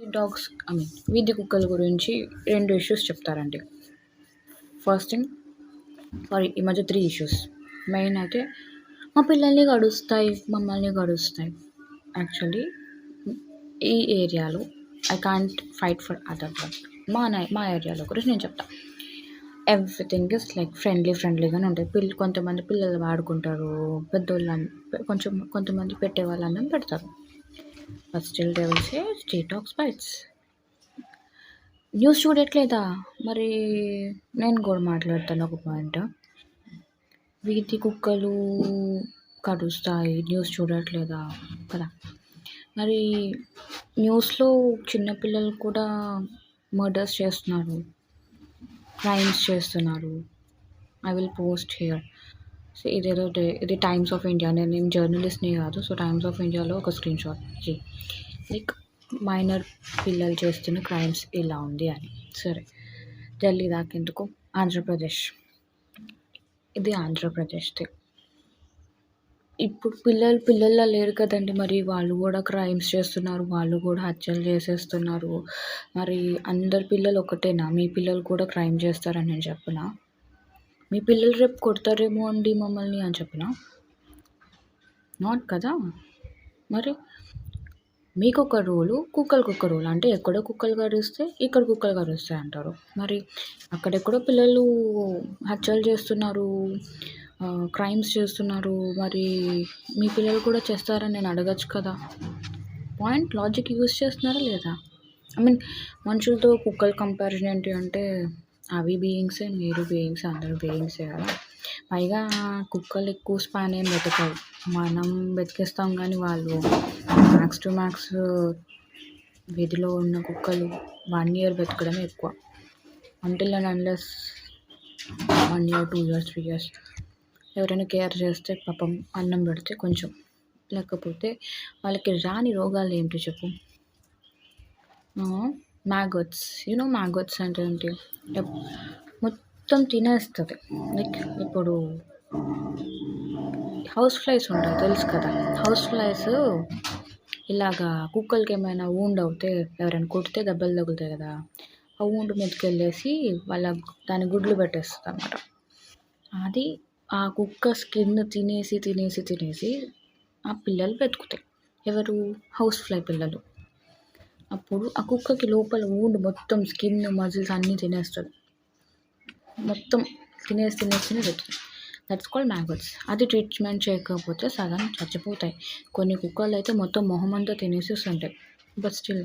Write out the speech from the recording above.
ఈ డాగ్స్ వీధి కుక్కల గురించి 2 ఇష్యూస్ చెప్తారండి. ఫస్ట్ థింగ్ ఈ మధ్య 3 ఇష్యూస్. మెయిన్ అయితే మా పిల్లల్ని కరుస్తాయి, మమ్మల్ని కరుస్తాయి. యాక్చువల్లీ ఈ ఏరియాలో I can't fight for other one. మా ఏరియాలో గురించి నేను చెప్తా. ఎవ్రీథింగ్ ఇస్ లైక్ ఫ్రెండ్లీగానే ఉంటాయి. కొంతమంది పిల్లలు వాడుకుంటారు, కొంతమంది పెట్టే వాళ్ళు అన్నం పెడతారు. But still they will say street dogs bites. News చూడట్లేదా? మరి నేను కూడా మాట్లాడతాను ఒక పాయింట్. వీధి కుక్కలు కరుస్తాయి, న్యూస్ చూడట్లేదా కదా? మరి న్యూస్లో చిన్నపిల్లలు కూడా మర్డర్స్ చేస్తున్నారు, క్రైమ్స్ చేస్తున్నారు. I will post here. ఇది టైమ్స్ ఆఫ్ ఇండియా. నేను జర్నలిస్ట్ని కాదు. సో టైమ్స్ ఆఫ్ ఇండియాలో ఒక స్క్రీన్ షాట్ లైక్ మైనర్ పిల్లలు చేస్తున్న క్రైమ్స్ ఇలా ఉంది అని. సరే, ఢిల్లీ దాకెందుకు, ఆంధ్రప్రదేశ్. ఇది ఆంధ్రప్రదేశ్ది. ఇప్పుడు పిల్లల్లో లేరు కదండి, మరి వాళ్ళు కూడా క్రైమ్స్ చేస్తున్నారు, వాళ్ళు కూడా హత్యలు చేసేస్తున్నారు. మరి అందరి పిల్లలు ఒకటేనా? మీ పిల్లలు కూడా క్రైమ్ చేస్తారని నేను చెప్పనా? మీ పిల్లలు రేపు కొడతారేమో అండి మమ్మల్ని అని చెప్పనా? నాట్ కదా. మరి మీకు ఒక రూలు, కుక్కలకు ఒక రూల్. అంటే ఎక్కడో కుక్కలు కరిస్తే ఇక్కడ కుక్కలు కరుస్తాయి అంటారు. మరి అక్కడెక్కడో పిల్లలు హత్యలు చేస్తున్నారు, క్రైమ్స్ చేస్తున్నారు. మరి మీ పిల్లలు కూడా చేస్తారని నేను అడగచ్చు కదా? పాయింట్, లాజిక్ యూజ్ చేస్తున్నారా లేదా? మనుషులతో కుక్కలు కంపారిజన్ ఏంటి అంటే, అవి బీయింగ్సే, మీరు బీయింగ్సే, అందరూ బీయింగ్సే కదా. పైగా కుక్కలు ఎక్కువ స్పాన్ ఏం బతకవు, మనం బతికిస్తాం. కానీ వాళ్ళు మ్యాక్స్ టు మ్యాక్స్ వీధిలో ఉన్న కుక్కలు 1 year బతకడమే ఎక్కువ. Until and unless 1 year, 2 years, 3 years ఎవరైనా కేర్ చేస్తే, పాపం అన్నం పెడితే కొంచెం. లేకపోతే వాళ్ళకి రాని రోగాలు ఏంటి చెప్పు? మ్యాగట్స్. మ్యాగట్స్ అంటే ఏంటి? మొత్తం తినేస్తుంది. లైక్ ఇప్పుడు హౌస్ ఫ్లైస్ ఉంటాయి, తెలుసు కదా? హౌస్ ఫ్లైస్ ఇలాగా కుక్కలకి ఏమైనా వూండ్ అవుతే, ఎవరైనా కొడితే దెబ్బలు తగులుతాయి కదా, ఆ వూండ్ మీదకి వెళ్ళేసి దాని గుడ్లు పెట్టేస్తుంది అన్నమాట. అది ఆ కుక్క స్కిన్ తినేసి ఆ పిల్లలు బతుకుతాయి. ఎవరు? హౌస్ ఫ్లై పిల్లలు. అప్పుడు ఆ కుక్కకి లోపల వూండ్ మొత్తం స్కిన్, మజిల్స్ అన్నీ తినేస్తుంది. మొత్తం తినేసి బతుకుతాయి. That's called maggots. అది ట్రీట్మెంట్ చేయకపోతే సగం చచ్చిపోతాయి. కొన్ని కుక్కలు అయితే మొత్తం మొహం అంతా తినేసేస్తుంటాయి. But still